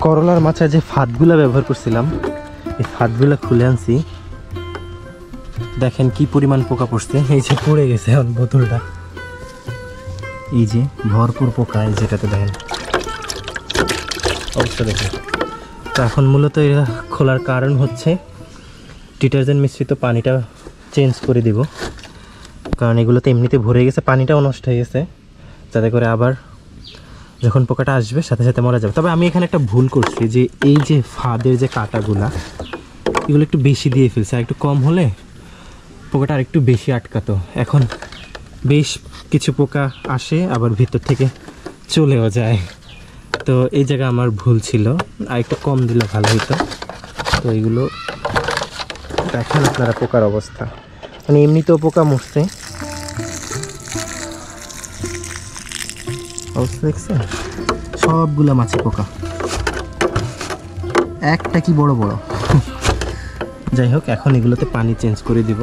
করলার মাছা যে ফাঁদগুলা ব্যবহার করছিলাম এই ফাঁদগুলা খুলে আনছি, দেখেন কি পরিমাণ পোকা পড়ছে। এই যে পড়ে গেছে এখন বোতলটা, এই যে ভরপুর পোকা, এই যেটাতে দেখেন অবস্থা দেখেন। তো এখন মূলত এটা খোলার কারণ হচ্ছে ডিটারজেন্ট মিশ্রিত পানিটা চেঞ্জ করে দিব, কারণ এগুলোতে এমনিতে ভরে গেছে, পানিটাও নষ্ট হয়ে গেছে, যাতে করে আবার যখন পোকাটা আসবে সাথে সাথে মরা যাবে। তবে আমি এখানে একটা ভুল করছি, যে এই যে ফাঁদের যে কাঁটাগুলা এগুলো একটু বেশি দিয়ে ফেলছে, আর একটু কম হলে পোকাটা আর একটু বেশি আটকাতো। এখন বেশ কিছু পোকা আসে আবার ভিতর থেকে চলেও যায়, তো এই জায়গায় আমার ভুল ছিল, আর একটু কম দিলে ভালো হতো। তো এইগুলো দেখেন আপনারা পোকার অবস্থা, মানে এমনিতেও পোকা মরছে, অবস্থা দেখছেন, সবগুলা মাছি পোকা, একটা কি বড় বড়। যাই হোক, এখন এগুলোতে পানি চেঞ্জ করে দিব।